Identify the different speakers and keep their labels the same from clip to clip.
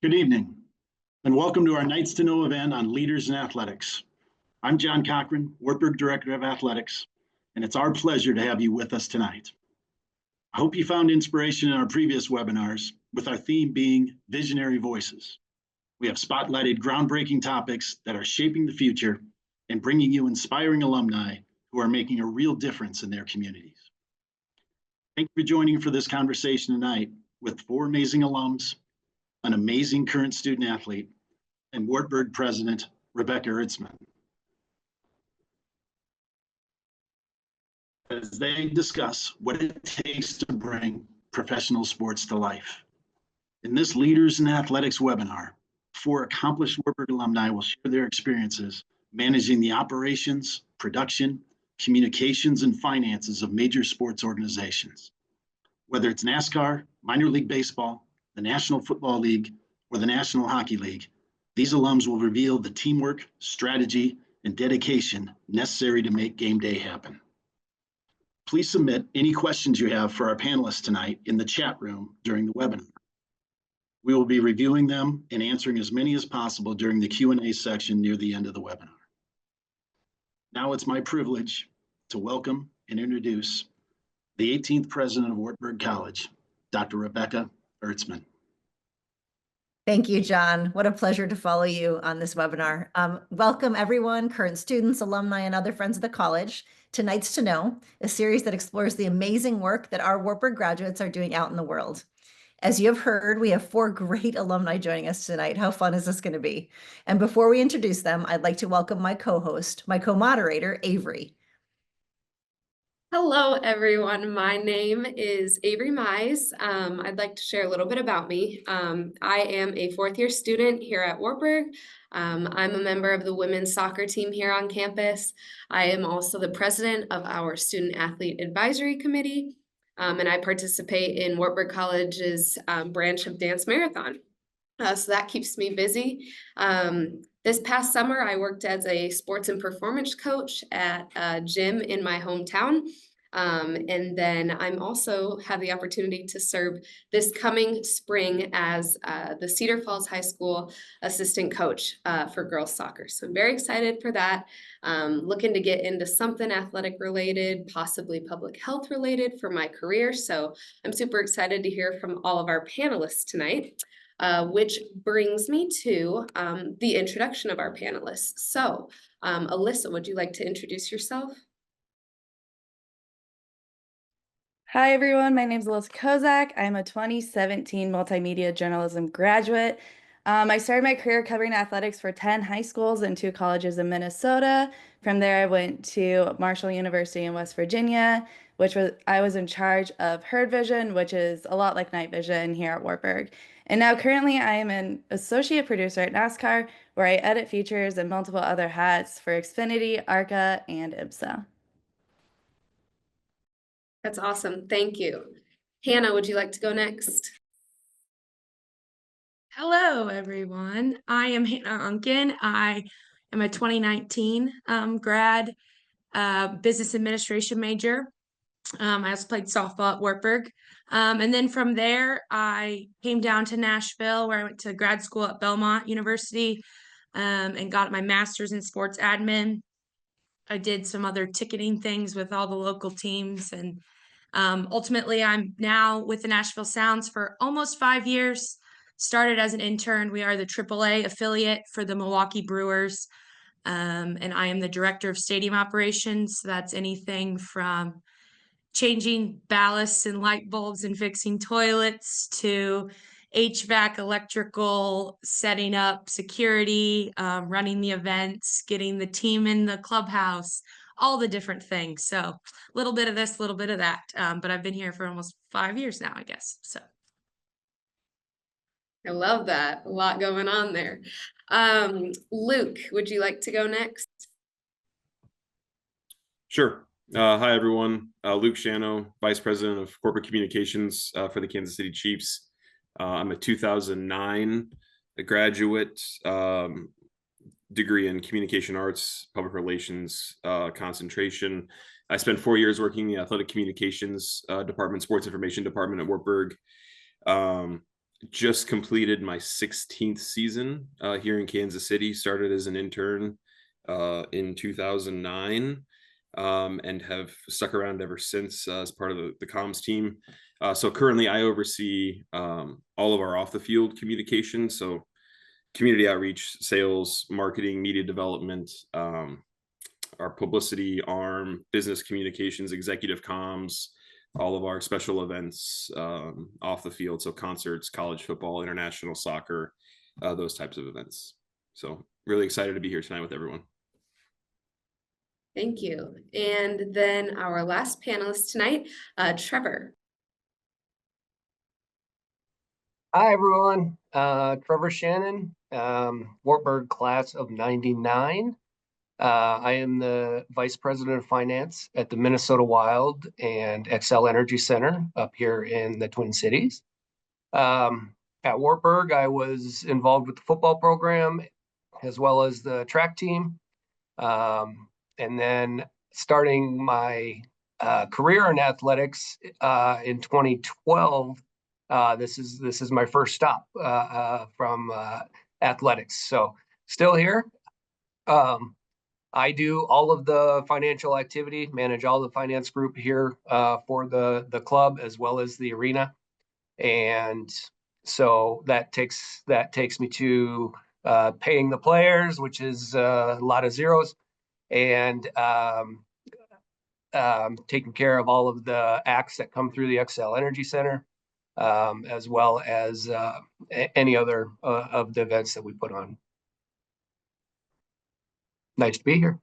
Speaker 1: Good evening, and welcome to our Nights to Know event on Leaders in Athletics. I'm John Cochran, Wartburg Director of Athletics, and it's our pleasure to have you with us tonight. I hope you found inspiration in our previous webinars, with our theme being Visionary Voices. We have spotlighted groundbreaking topics that are shaping the future and bringing you inspiring alumni who are making a real difference in their communities. Thank you for joining for this conversation tonight with 4 amazing alums, an amazing current student athlete, and Wartburg President, Rebecca Ertzman. As they discuss what it takes to bring professional sports to life. In this Leaders in Athletics webinar, 4 accomplished Wartburg alumni will share their experiences managing the operations, production, communications, and finances of major sports organizations. Whether it's NASCAR, minor league baseball, the National Football League, or the National Hockey League, these alums will reveal the teamwork, strategy, and dedication necessary to make game day happen. Please submit any questions you have for our panelists tonight in the chat room during the webinar. We will be reviewing them and answering as many as possible during the Q&A section near the end of the webinar. Now it's my privilege to welcome and introduce the 18th president of Wartburg College, Dr. Rebecca Ertzman.
Speaker 2: Thank you, John. What a pleasure to follow you on this webinar. Welcome everyone, current students, alumni, and other friends of the college to Nights to Know, a series that explores the amazing work that our Wartburg graduates are doing out in the world. As you have heard, we have 4 great alumni joining us tonight. How fun is this going to be? And before we introduce them, I'd like to welcome my co-host, my co-moderator, Avery.
Speaker 3: Hello, everyone. My name is Avery Mize. I'd like to share a little bit about me. I am a 4th-year student here at Wartburg. I'm a member of the women's soccer team here on campus. I am also the president of our Student Athlete Advisory Committee, and I participate in Wartburg College's branch of Dance Marathon. So that keeps me busy. This past summer, I worked as a sports and performance coach at a gym in my hometown. And then I'm also have the opportunity to serve this coming spring as the Cedar Falls High School assistant coach for girls soccer. So I'm very excited for that. Looking to get into something athletic related, possibly public health related for my career. So I'm super excited to hear from all of our panelists tonight. Which brings me to the introduction of our panelists. So, Alyssa, would you like to introduce yourself?
Speaker 4: Hi, everyone. My name is Alyssa Kozak. I'm a 2017 multimedia journalism graduate. I started my career covering athletics for 10 high schools and 2 colleges in Minnesota. From there, I went to Marshall University in West Virginia, I was in charge of Herd Vision, which is a lot like Night Vision here at Wartburg. And now currently I am an associate producer at NASCAR, where I edit features and multiple other hats for Xfinity, ARCA, and IBSA.
Speaker 3: That's awesome. Thank you. Hannah, would you like to go next?
Speaker 5: Hello, everyone. I am Hannah Unkin. I am a 2019 grad business administration major. I also played softball at Wartburg. And then from there, I came down to Nashville, where I went to grad school at Belmont University and got my master's in sports admin. I did some other ticketing things with all the local teams. And ultimately, I'm now with the Nashville Sounds for almost 5 years. Started as an intern. We are the AAA affiliate for the Milwaukee Brewers. And I am the director of stadium operations. So that's anything from changing ballasts and light bulbs and fixing toilets to HVAC, electrical, setting up security, running the events, getting the team in the clubhouse, all the different things. So a little bit of this, a little bit of that. But I've been here for almost 5 years now, I guess. So.
Speaker 3: I love that. A lot going on there. Luke, would you like to go next?
Speaker 6: Sure. Hi, everyone. Luke Shano, Vice President of Corporate Communications for the Kansas City Chiefs. I'm a 2009 graduate, degree in Communication Arts, Public Relations concentration. I spent 4 years working in the Athletic Communications Department, Sports Information Department at Wartburg. just completed my 16th season here in Kansas City. Started as an intern in 2009 and have stuck around ever since as part of the comms team. So currently I oversee all of our off the field communication. So community outreach, sales, marketing, media development, our publicity arm, business communications, executive comms, all of our special events off the field. So concerts, college football, international soccer, those types of events. So really excited to be here tonight with everyone.
Speaker 3: Thank you. And then our last panelist tonight, Trevor.
Speaker 7: Hi, everyone. Trevor Shannon, Wartburg class of 99. I am the Vice President of Finance at the Minnesota Wild and Xcel Energy Center up here in the Twin Cities. At Wartburg, I was involved with the football program as well as the track team. And then starting my career in athletics in 2012, this is my first stop from athletics. So still here. I do all of the financial activity, manage all the finance group here for the club as well as the arena. And so that takes me to paying the players, which is a lot of zeros, and taking care of all of the acts that come through the Xcel Energy Center, as well as any other of the events that we put on. Nice to be here.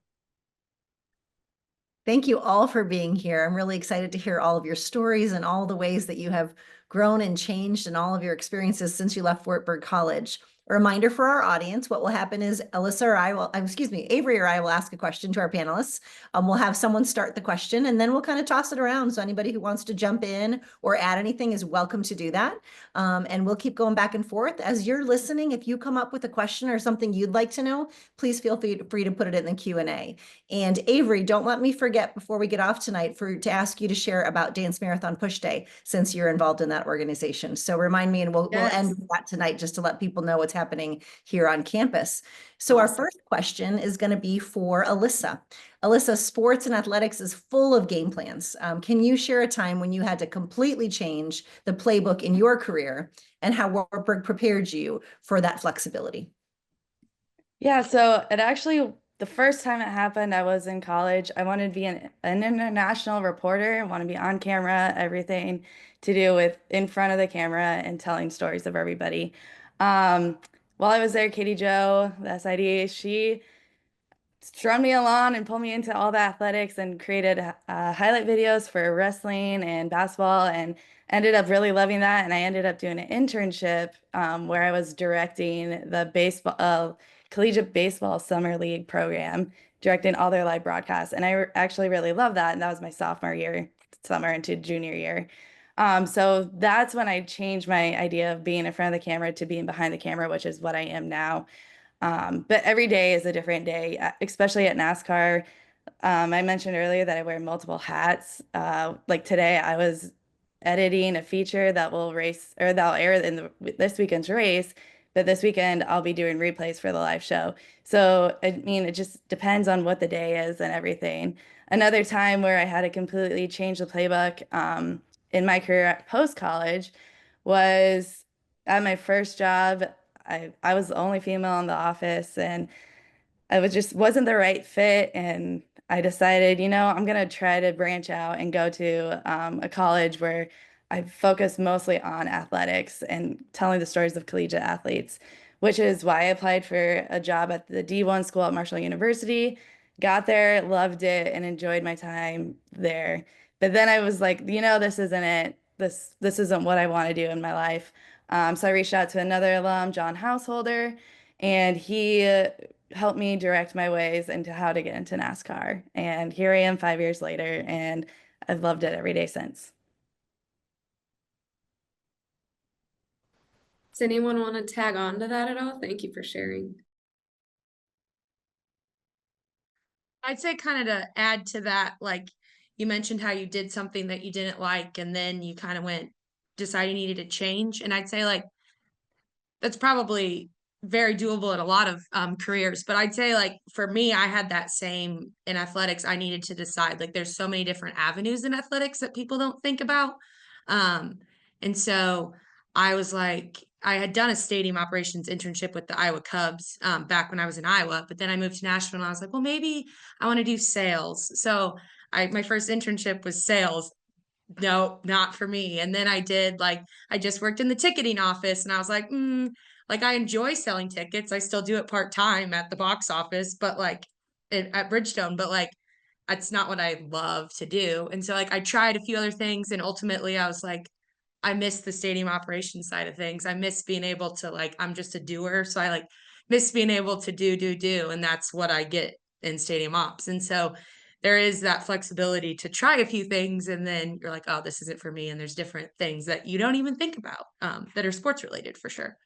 Speaker 2: Thank you all for being here. I'm really excited to hear all of your stories and all the ways that you have grown and changed in all of your experiences since you left Wartburg College. A reminder for our audience, what will happen is Avery or I will ask a question to our panelists. We'll have someone start the question and then we'll kind of toss it around. So anybody who wants to jump in or add anything is welcome to do that. And we'll keep going back and forth. As you're listening, if you come up with a question or something you'd like to know, please feel free to put it in the Q&A. And Avery, don't let me forget before we get off tonight to ask you to share about Dance Marathon Push Day, since you're involved in that organization. So remind me, and we'll end with that tonight just to let people know what's happening here on campus. So our first question is going to be for Alyssa. Alyssa, sports and athletics is full of game plans. Can you share a time when you had to completely change the playbook in your career and how Wartburg prepared you for that flexibility?
Speaker 4: Yeah, so the first time it happened, I was in college. I wanted to be an international reporter. I want to be on camera, everything to do with in front of the camera and telling stories of everybody. While I was there, Katie Jo, the SID, she strung me along and pulled me into all the athletics and created highlight videos for wrestling and basketball, and ended up really loving that. And I ended up doing an internship where I was directing the collegiate baseball summer league program, directing all their live broadcasts. And I actually really loved that. And that was my sophomore year, summer into junior year. So that's when I changed my idea of being in front of the camera to being behind the camera, which is what I am now. But every day is a different day, especially at NASCAR. I mentioned earlier that I wear multiple hats. Like today, I was editing a feature that will air in this weekend's race, but this weekend I'll be doing replays for the live show. So, I mean, it just depends on what the day is and everything. Another time where I had to completely change the playbook in my career post-college was at my first job. I was the only female in the office, and I wasn't the right fit. And I decided, I'm going to try to branch out and go to a college where I focus mostly on athletics and telling the stories of collegiate athletes, which is why I applied for a job at the D1 school at Marshall University. Got there, loved it, and enjoyed my time there. But then I was like, this isn't it. This isn't what I want to do in my life. So I reached out to another alum, John Householder, and he helped me direct my ways into how to get into NASCAR. And here I am 5 years later, and I've loved it every day since.
Speaker 3: Does anyone want to tag on to that at all? Thank you for sharing.
Speaker 5: I'd say kind of to add to that, like you mentioned how you did something that you didn't like, and then you kind of decided you needed to change. And I'd say like that's probably very doable in a lot of careers. But I'd say like for me, I had that same in athletics. I needed to decide, like there's so many different avenues in athletics that people don't think about. And so I was like, I had done a stadium operations internship with the Iowa Cubs back when I was in Iowa, but then I moved to Nashville and I was like, well, maybe I want to do sales. So my first internship was sales. No, not for me. And then I just worked in the ticketing office and I was like, like I enjoy selling tickets. I still do it part-time at the box office, but like at Bridgestone, but like that's not what I love to do. And so like I tried a few other things and ultimately I was like, I miss the stadium operations side of things. I miss being able to like, I'm just a doer. So I like miss being able to do. And that's what I get in stadium ops. And so there is that flexibility to try a few things and then you're like, oh, this isn't for me. And there's different things that you don't even think about that are sports related for sure.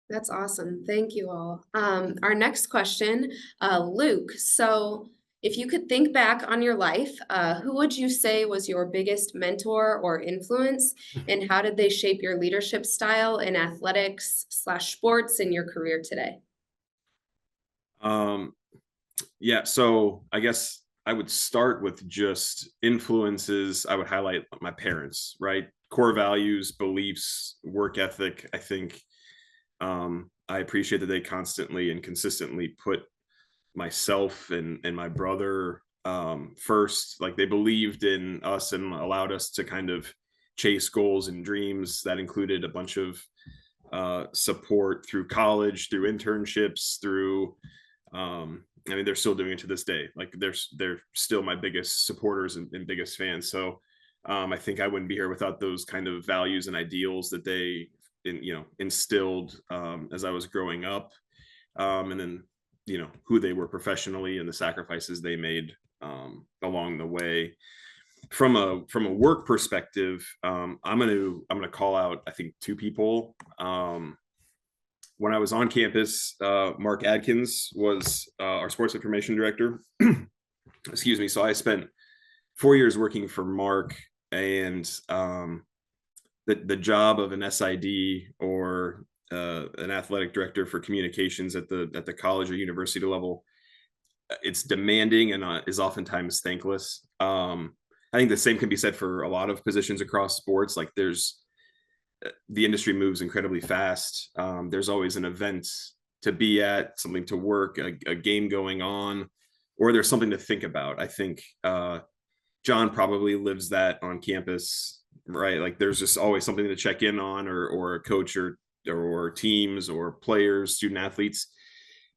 Speaker 3: That's awesome. Thank you all. Our next question, Luke. So if you could think back on your life, who would you say was your biggest mentor or influence, and how did they shape your leadership style in athletics / sports in your career today?
Speaker 6: Yeah, so I guess I would start with just influences. I would highlight my parents, right? Core values, beliefs, work ethic. I think I appreciate that they constantly and consistently put myself and my brother first. Like they believed in us and allowed us to kind of chase goals and dreams. That included a bunch of support through college, through internships, through I mean, they're still doing it to this day. Like they're still my biggest supporters and biggest fans. So I think I wouldn't be here without those kind of values and ideals that they instilled as I was growing up, and then who they were professionally and the sacrifices they made along the way. From a work perspective, I'm gonna call out I think two people. When I was on campus, Mark Adkins was our sports information director. Excuse me. So I spent 4 years working for Mark, and the job of an SID or an athletic director for communications at the college or university level, it's demanding and is oftentimes thankless. I think the same can be said for a lot of positions across sports. Like the industry moves incredibly fast. There's always an event to be at, something to work, a game going on, or there's something to think about. I think John probably lives that on campus, right? Like there's just always something to check in on, or a coach or teams or players, student athletes.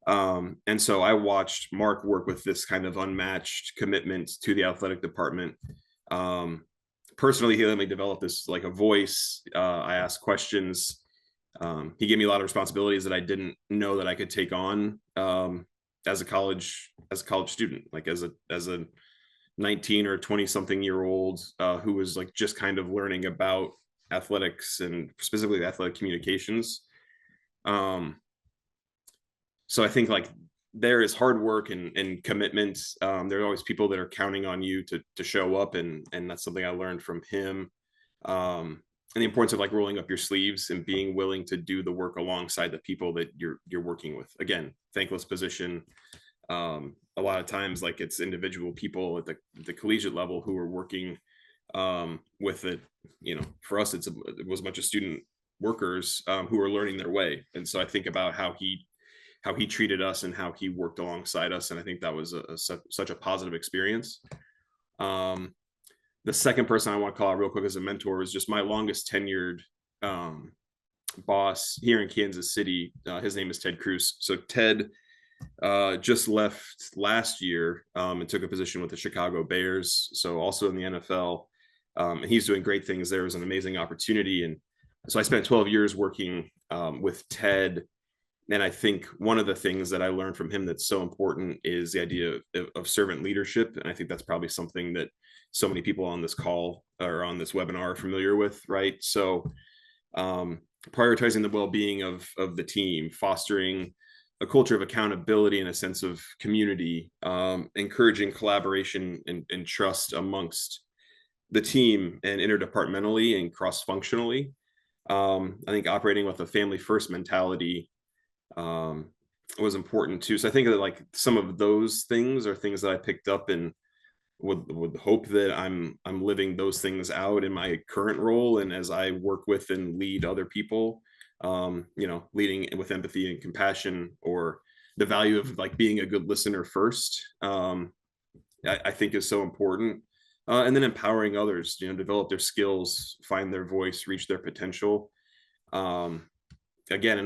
Speaker 6: And so I watched Mark work with this kind of unmatched commitment to the athletic department. Personally, he let me develop this like a voice. I asked questions. He gave me a lot of responsibilities that I didn't know that I could take on as a college student, like as a 19 or 20 something year old who was like just kind of learning about athletics and specifically athletic communications. So I think like there is hard work and commitment. There are always people that are counting on you to show up, and that's something I learned from him. And the importance of like rolling up your sleeves and being willing to do the work alongside the people that you're working with. Again, thankless position. A lot of times, like it's individual people at the collegiate level who are working with it. For us, it was a bunch of student workers who are learning their way. And so I think about how he treated us and how he worked alongside us. And I think that was such a positive experience. The second person I want to call out real quick as a mentor is just my longest tenured boss here in Kansas City. His name is Ted Cruz. So Ted just left last year and took a position with the Chicago Bears. So also in the NFL. And he's doing great things there. It was an amazing opportunity. And so I spent 12 years working with Ted. And I think one of the things that I learned from him that's so important is the idea of servant leadership. And I think that's probably something that so many people on this call or on this webinar are familiar with, right? So prioritizing the well-being of the team, fostering a culture of accountability and a sense of community, encouraging collaboration and trust amongst the team and interdepartmentally and cross-functionally. I think operating with a family first mentality was important too. So I think that like some of those things are things that I picked up and would hope that I'm living those things out in my current role, and as I work with and lead other people, leading with empathy and compassion, or the value of like being a good listener first, I think is so important. And then empowering others, develop their skills, find their voice, reach their potential. Again,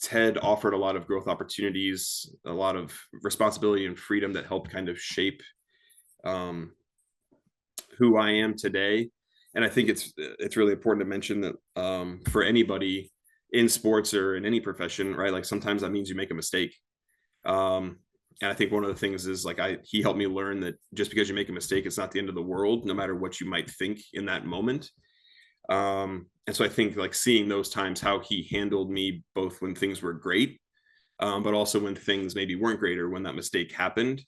Speaker 6: TED offered a lot of growth opportunities, a lot of responsibility and freedom that helped kind of shape who I am today. And I think it's really important to mention that for anybody in sports or in any profession, right? Like sometimes that means you make a mistake. And I think one of the things is like he helped me learn that just because you make a mistake, it's not the end of the world, no matter what you might think in that moment. And so I think like seeing those times, how he handled me, both when things were great, but also when things maybe weren't great or when that mistake happened,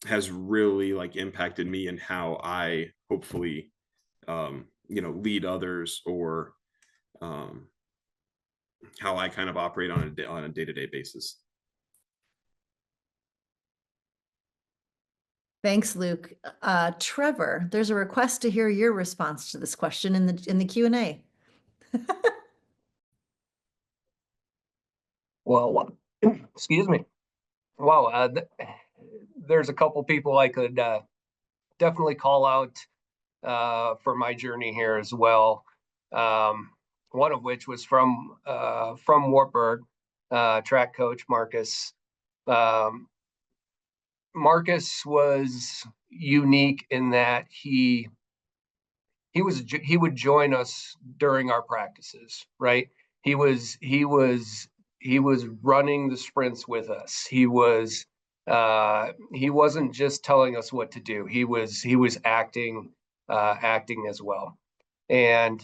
Speaker 6: has really like impacted me and how I hopefully, lead others, or how I kind of operate on a day-to-day basis.
Speaker 2: Thanks, Luke. Trevor, there's a request to hear your response to this question in the Q&A.
Speaker 7: Well, excuse me. Wow, there's a couple people I could definitely call out for my journey here as well. One of which was from Wartburg, track coach Marcus. Marcus was unique in that he would join us during our practices, right? He was running the sprints with us. He wasn't just telling us what to do. He was acting as well. And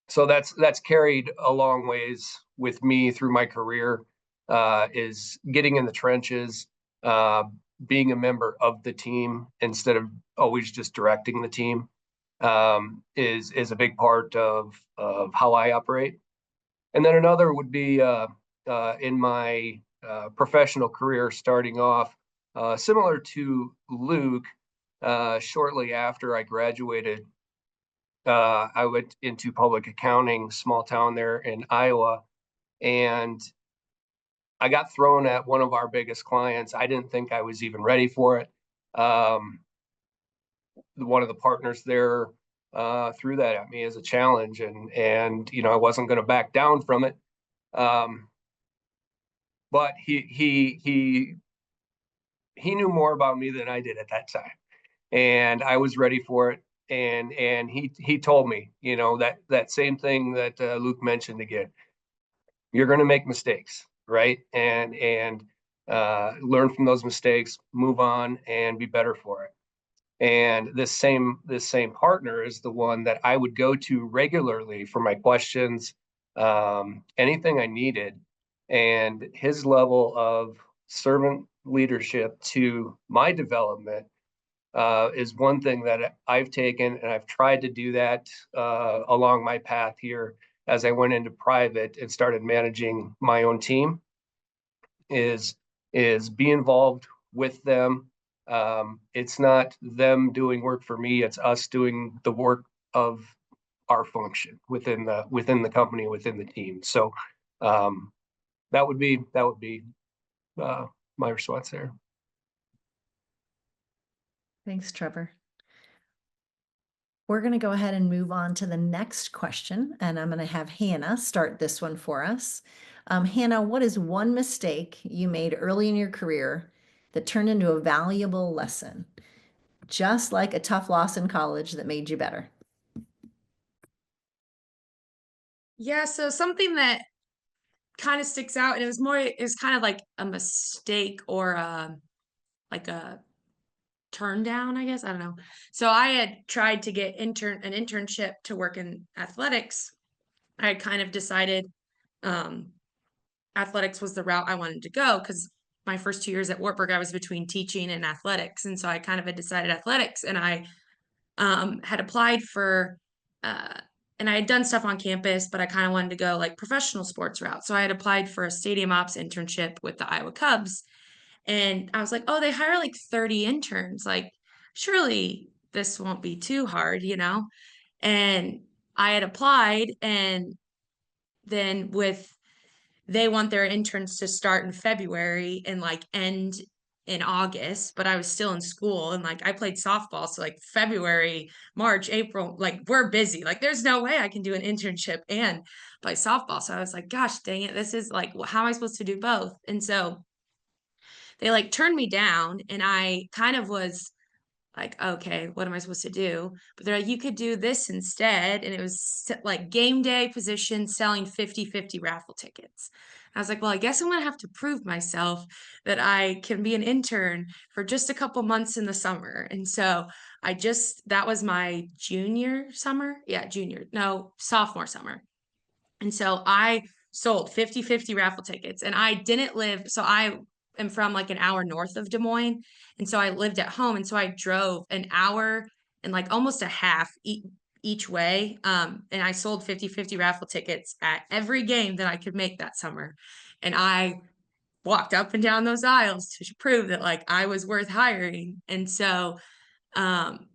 Speaker 7: so that's carried a long ways with me through my career, is getting in the trenches, being a member of the team instead of always just directing the team, is a big part of how I operate. And then another would be in my professional career, starting off similar to Luke. Shortly after I graduated, I went into public accounting, small town there in Iowa, and I got thrown at one of our biggest clients. I didn't think I was even ready for it. One of the partners there threw that at me as a challenge, and I wasn't going to back down from it. But he knew more about me than I did at that time, and I was ready for it. And he told me, that same thing that Luke mentioned again. You're going to make mistakes, right? And learn from those mistakes, move on, and be better for it. And this same partner is the one that I would go to regularly for my questions, anything I needed. And his level of servant leadership to my development is one thing that I've taken, and I've tried to do that along my path here as I went into private and started managing my own team, is be involved with them. It's not them doing work for me, it's us doing the work of our function within the company, within the team. So that would be my response there.
Speaker 2: Thanks, Trevor. We're going to go ahead and move on to the next question, and I'm going to have Hannah start this one for us. Hannah, what is one mistake you made early in your career that turned into a valuable lesson, just like a tough loss in college that made you better?
Speaker 5: Yeah, so something that kind of sticks out, and it was kind of like a mistake or like a turn down, I guess. I don't know. So I had tried to get an internship to work in athletics. I had kind of decided athletics was the route I wanted to go because my first 2 years at Wartburg, I was between teaching and athletics. And so I kind of had decided athletics, and I had applied for, and I had done stuff on campus, but I kind of wanted to go like professional sports route. So I had applied for a stadium ops internship with the Iowa Cubs. And I was like, oh, they hire like 30 interns. Like, surely this won't be too hard, you know? And I had applied, and then they want their interns to start in February and like end in August, but I was still in school, and like I played softball. So like February, March, April, like we're busy. Like there's no way I can do an internship and play softball. So I was like, gosh, dang it. This is like, how am I supposed to do both? And so they like turned me down, and I kind of was like, okay, what am I supposed to do? But they're like, you could do this instead. And it was like game day position selling 50/50 raffle tickets. I was like, well, I guess I'm going to have to prove myself that I can be an intern for just a couple months in the summer. And so that was my junior summer. Yeah, sophomore summer. And so I sold 50/50 raffle tickets, and I didn't live, so I am from like an hour north of Des Moines. And so I lived at home. And so I drove an hour and like almost a half each way. And I sold 50/50 raffle tickets at every game that I could make that summer. And I walked up and down those aisles to prove that like I was worth hiring. And so um,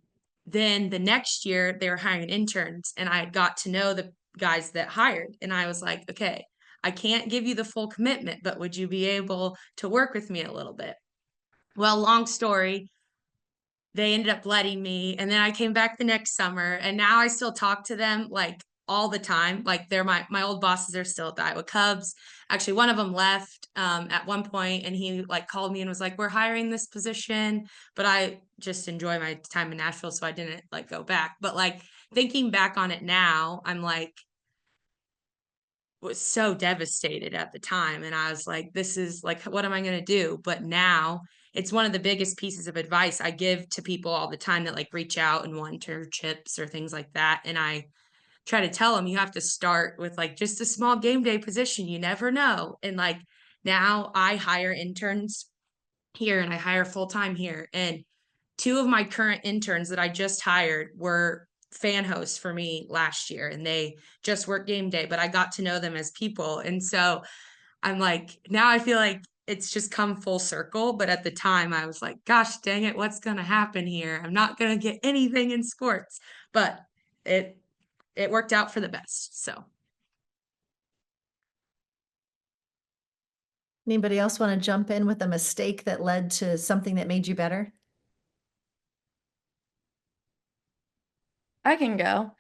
Speaker 5: then the next year they were hiring interns, and I got to know the guys that hired. And I was like, okay, I can't give you the full commitment, but would you be able to work with me a little bit? Well, long story, they ended up letting me. And then I came back the next summer, and now I still talk to them like all the time. Like they're my old bosses are still at the Iowa Cubs. Actually, one of them left at one point, and he like called me and was like, we're hiring this position, but I just enjoy my time in Nashville, so I didn't like go back. But like thinking back on it now, I'm like, was so devastated at the time, and I was like, this is like, what am I going to do? But now it's one of the biggest pieces of advice I give to people all the time that like reach out and want internships or things like that. And I try to tell them, you have to start with like just a small game day position. You never know. And like now I hire interns here, and I hire full time here. And two of my current interns that I just hired were fan hosts for me last year, and they just work game day, but I got to know them as people. And so I'm like, now I feel like it's just come full circle. But at the time I was like, gosh, dang it, what's going to happen here? I'm not going to get anything in sports, but it worked out for the best. So.
Speaker 2: Anybody else want to jump in with a mistake that led to something that made you better?
Speaker 4: I can go.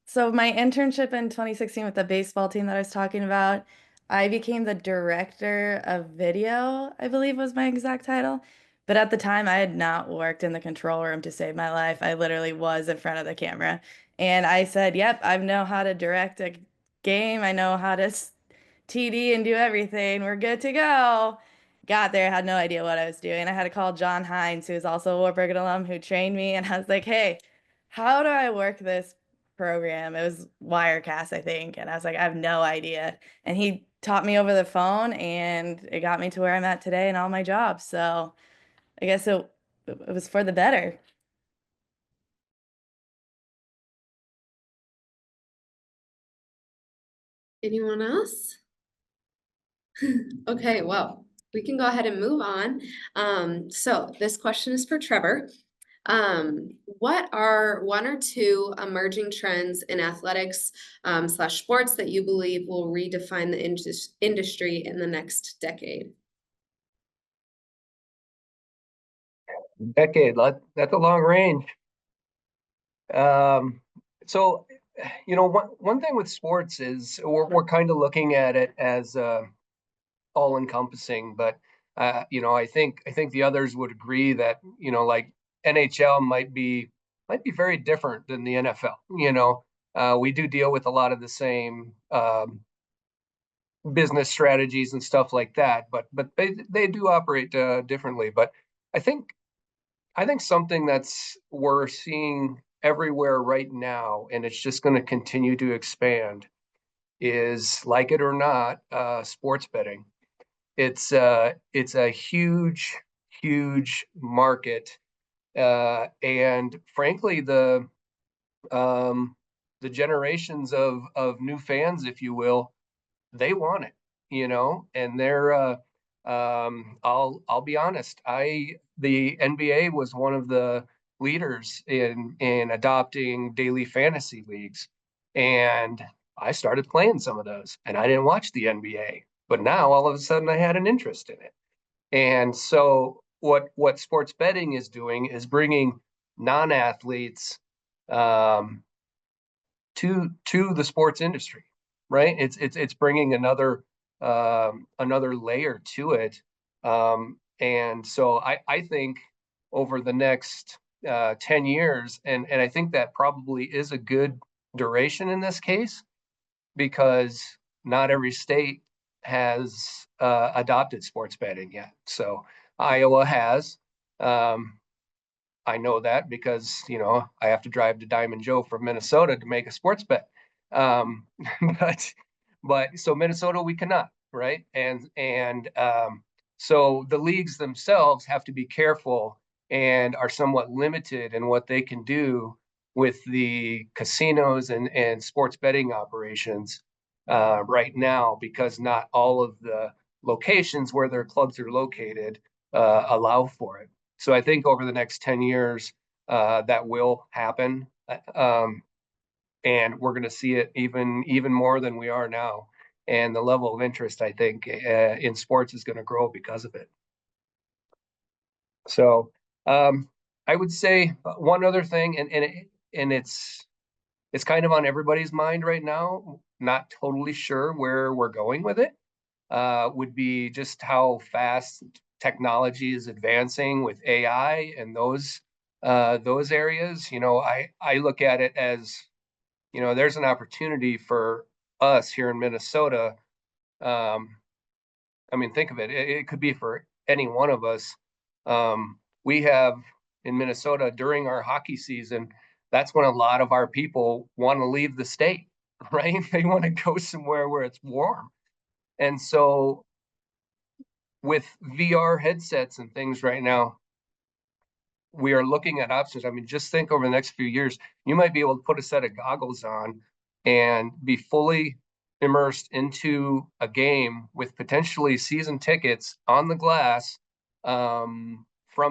Speaker 4: So my internship in 2016 with the baseball team that I was talking about, I became the director of video, I believe was my exact title. But at the time, I had not worked in the control room to save my life. I literally was in front of the camera. And I said, yep, I know how to direct a game. I know how to TD and do everything. We're good to go. Got there, had no idea what I was doing. I had to call John Hines, who's also a Wartburg alum, who trained me. And I was like, hey, how do I work this program? It was Wirecast, I think. And I was like, I have no idea. And he taught me over the phone, and it got me to where I'm at today in all my jobs. So I guess it was for the better.
Speaker 3: Anyone else? Okay, well, we can go ahead and move on. So this question is for Trevor. What are one or two emerging trends in athletics / sports that you believe will redefine the industry in the next decade?
Speaker 7: Decade, that's a long range. So, one thing with sports is we're kind of looking at it as all encompassing, but I think the others would agree that like NHL might be very different than the NFL. We do deal with a lot of the same business strategies and stuff like that, but they do operate differently. But I think something that's we're seeing everywhere right now, and it's just going to continue to expand, is, like it or not, sports betting. it's a huge, huge market. And frankly, the generations of new fans, if you will, they want it, and they're I'll be honest, the NBA was one of the leaders in adopting daily fantasy leagues, and I started playing some of those, and I didn't watch the NBA, but now all of a sudden I had an interest in it. And so what sports betting is doing is bringing non-athletes to the sports industry, right? It's bringing another layer to it. And so I think over the next 10 years, and I think that probably is a good duration in this case, because not every state has adopted sports betting yet. So Iowa has. I know that because, I have to drive to Diamond Joe from Minnesota to make a sports bet. But so Minnesota, we cannot, right? And so the leagues themselves have to be careful and are somewhat limited in what they can do with the casinos and sports betting operations right now, because not all of the locations where their clubs are located allow for it. So I think over the next 10 years, that will happen. And we're going to see it even more than we are now. And the level of interest, I think, in sports is going to grow because of it. So I would say one other thing, and it's kind of on everybody's mind right now, not totally sure where we're going with it, would be just how fast technology is advancing with AI and those areas. I look at it as, there's an opportunity for us here in Minnesota. I mean, think of it. It could be for any one of us. We have in Minnesota during our hockey season, that's when a lot of our people want to leave the state, right? They want to go somewhere where it's warm. And so with VR headsets and things right now, we are looking at options. I mean, just think over the next few years, you might be able to put a set of goggles on and be fully immersed into a game with potentially season tickets on the glass from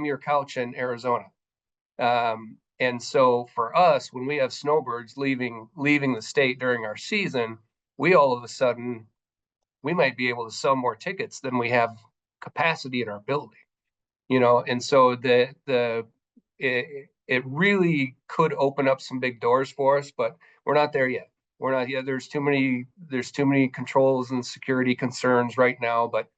Speaker 7: your couch in Arizona. And so for us, when we have snowbirds leaving the state during our season, we all of a sudden, we might be able to sell more tickets than we have capacity in our building, and so it really could open up some big doors for us, but we're not there yet. We're not yet. There's too many controls and security concerns right now, but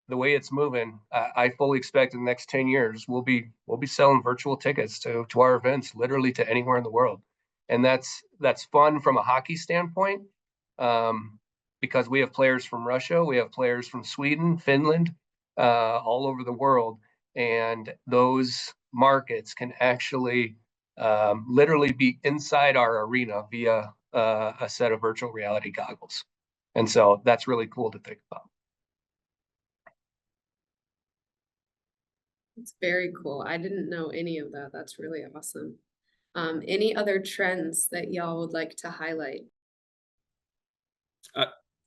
Speaker 7: the way it's moving, I fully expect in the next 10 years, we'll be selling virtual tickets to our events, literally to anywhere in the world. And that's fun from a hockey standpoint, because we have players from Russia, we have players from Sweden, Finland, all over the world. And those markets can actually literally be inside our arena via a set of virtual reality goggles. And so that's really cool to think about.
Speaker 3: It's very cool. I didn't know any of that. That's really awesome. Any other trends that y'all would like to highlight?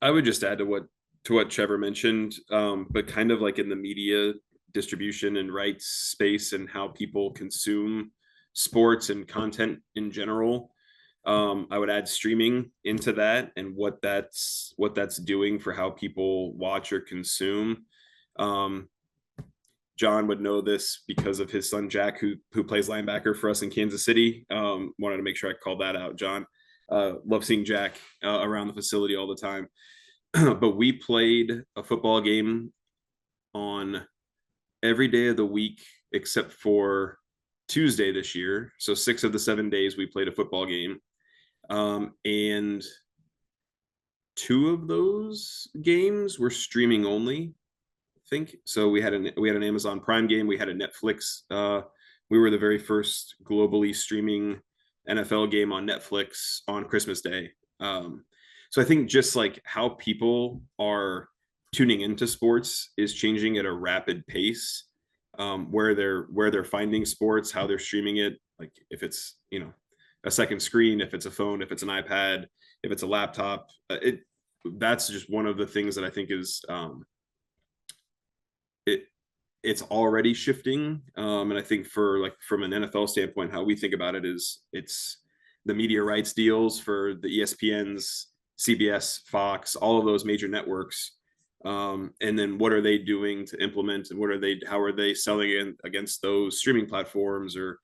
Speaker 6: I would just add to what Trevor mentioned, but kind of like in the media distribution and rights space and how people consume sports and content in general. I would add streaming into that and what that's doing for how people watch or consume. John would know this because of his son Jack, who plays linebacker for us in Kansas City. Wanted to make sure I called that out, John. Love seeing Jack around the facility all the time. But we played a football game on every day of the week except for Tuesday this year. So 6 of the 7 days we played a football game. And 2 of those games were streaming only, I think. So we had an Amazon Prime game, we had a Netflix. We were the very first globally streaming NFL game on Netflix on Christmas Day. So I think just like how people are tuning into sports is changing at a rapid pace. Where they're finding sports, how they're streaming it, like if it's, you know, a second screen, if it's a phone, if it's an iPad, if it's a laptop, that's just one of the things that I think is it's already shifting. And I think for like from an NFL standpoint, how we think about it is it's the media rights deals for the ESPNs, CBS, Fox, all of those major networks. And then what are they doing to implement, and how are they selling in against those streaming platforms? Or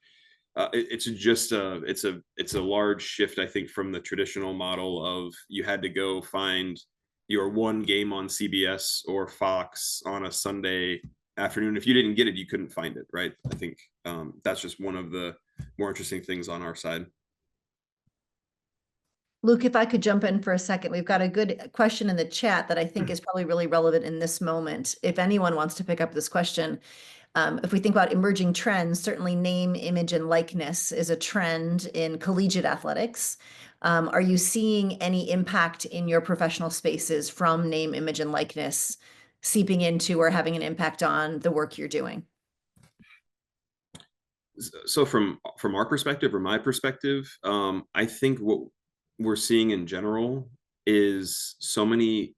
Speaker 6: it's just it's a large shift, I think, from the traditional model of you had to go find your one game on CBS or Fox on a Sunday afternoon. If you didn't get it, you couldn't find it, right? I think that's just one of the more interesting things on our side.
Speaker 2: Luke, if I could jump in for a second, we've got a good question in the chat that I think is probably really relevant in this moment. If anyone wants to pick up this question, if we think about emerging trends, certainly name, image, and likeness is a trend in collegiate athletics. Are you seeing any impact in your professional spaces from name, image, and likeness seeping into or having an impact on the work you're doing?
Speaker 6: So from our perspective, or my perspective, I think what we're seeing in general is so many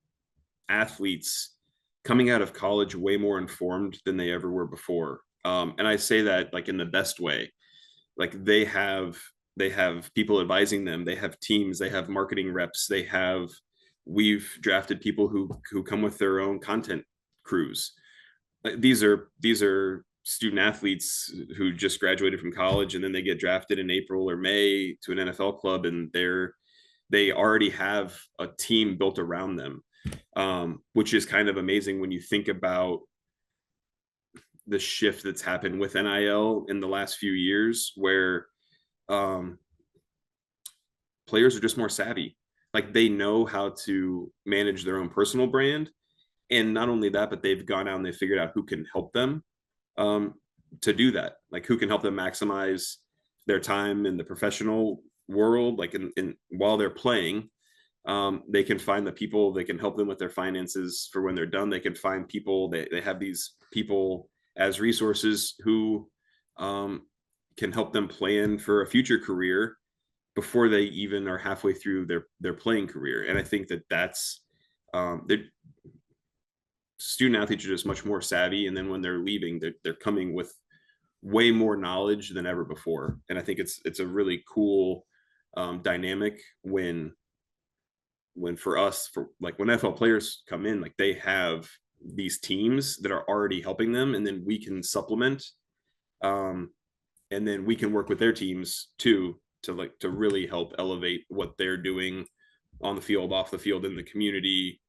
Speaker 6: athletes coming out of college way more informed than they ever were before. And I say that like in the best way. Like they have people advising them, they have teams, they have marketing reps, we've drafted people who come with their own content crews. These are student athletes who just graduated from college, and then they get drafted in April or May to an NFL club, and they already have a team built around them, which is kind of amazing when you think about the shift that's happened with NIL in the last few years, where players are just more savvy. Like they know how to manage their own personal brand. And not only that, but they've gone out and they figured out who can help them to do that. Like who can help them maximize their time in the professional world, like in while they're playing. They can find the people that can help them with their finances for when they're done. They can find people, they have these people as resources who can help them plan for a future career before they even are halfway through their playing career. And I think that's student athletes are just much more savvy. And then when they're leaving, they're coming with way more knowledge than ever before. And I think it's a really cool dynamic when for us, for like when NFL players come in, like they have these teams that are already helping them, and then we can supplement, and then we can work with their teams too to really help elevate what they're doing on the field, off the field, in the community,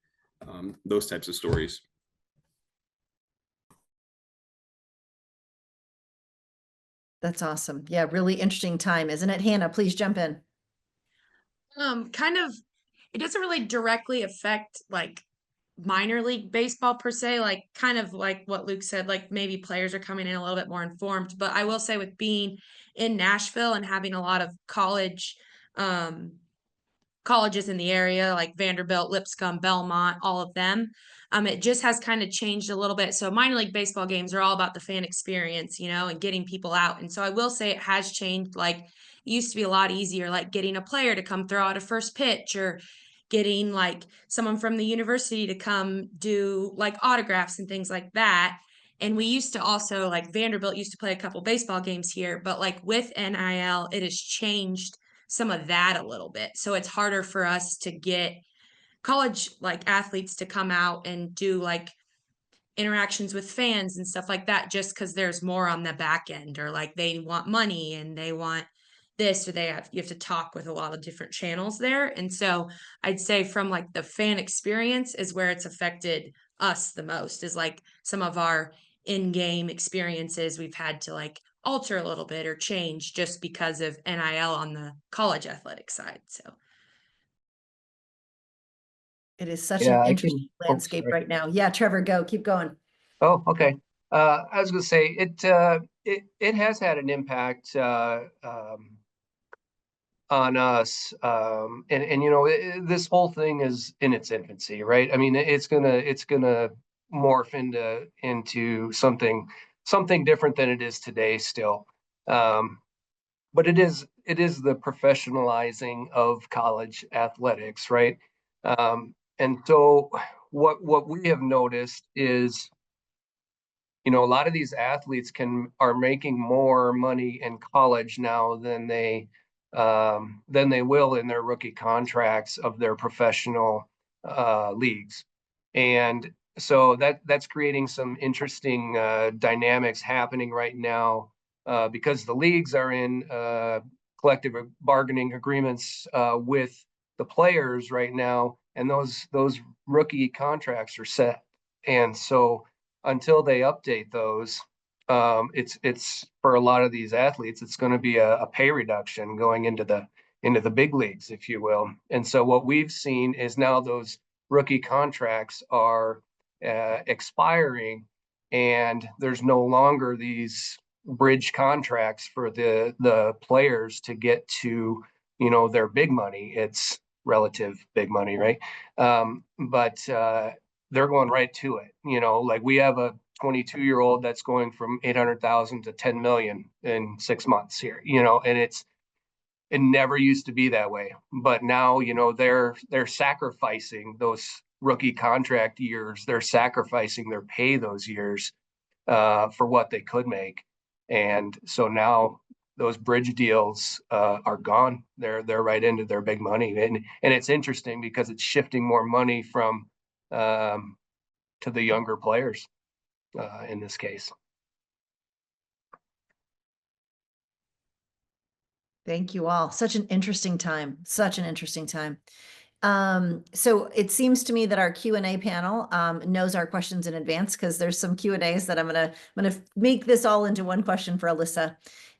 Speaker 6: those types of stories.
Speaker 2: That's awesome. Yeah, really interesting time, isn't it? Hannah, please jump in.
Speaker 5: Kind of, it doesn't really directly affect like minor league baseball per se, like kind of like what Luke said, like maybe players are coming in a little bit more informed. But I will say with being in Nashville and having a lot of colleges in the area, like Vanderbilt, Lipscomb, Belmont, all of them, it just has kind of changed a little bit. So minor league baseball games are all about the fan experience, you know, and getting people out. And so I will say it has changed. Like it used to be a lot easier, like getting a player to come throw out a first pitch, or getting like someone from the university to come do like autographs and things like that. And we used to also, like Vanderbilt used to play a couple baseball games here, but like with NIL, it has changed some of that a little bit. So it's harder for us to get college like athletes to come out and do like interactions with fans and stuff like that, just because there's more on the back end, or like they want money and they want this, or you have to talk with a lot of different channels there. And so I'd say from like the fan experience is where it's affected us the most, is like some of our in-game experiences we've had to like alter a little bit or change just because of NIL on the college athletic side. So
Speaker 2: It is such
Speaker 7: Yeah,
Speaker 2: an
Speaker 7: I
Speaker 2: interesting
Speaker 7: can-
Speaker 2: landscape
Speaker 7: sorry.
Speaker 2: right now. Yeah, Trevor, go, keep going.
Speaker 7: Oh, okay. I was gonna say it has had an impact. on us. And you know, this whole thing is in its infancy, right? I mean, it's gonna morph into something different than it is today still. But it is the professionalizing of college athletics, right? And so what we have noticed is, you know, a lot of these athletes are making more money in college now than they will in their rookie contracts of their professional leagues. And so that's creating some interesting dynamics happening right now because the leagues are in collective bargaining agreements with the players right now, and those rookie contracts are set. And so until they update those, it's for a lot of these athletes, it's going to be a pay reduction going into the big leagues, if you will. And so what we've seen is now those rookie contracts are expiring, and there's no longer these bridge contracts for the players to get to, you know, their big money. It's relative big money, right? But they're going right to it. You know, like we have a 22-year-old that's going from 800,000 to 10 million in 6 months here, you know, and it never used to be that way. But now, you know, they're sacrificing those rookie contract years. They're sacrificing their pay those years for what they could make. And so now those bridge deals are gone. They're right into their big money. And it's interesting because it's shifting more money from to the younger players in this case.
Speaker 2: Thank you all. Such an interesting time. Such an interesting time. So it seems to me that our Q&A panel knows our questions in advance because there's some Q&As that I'm gonna make this all into one question for Alyssa.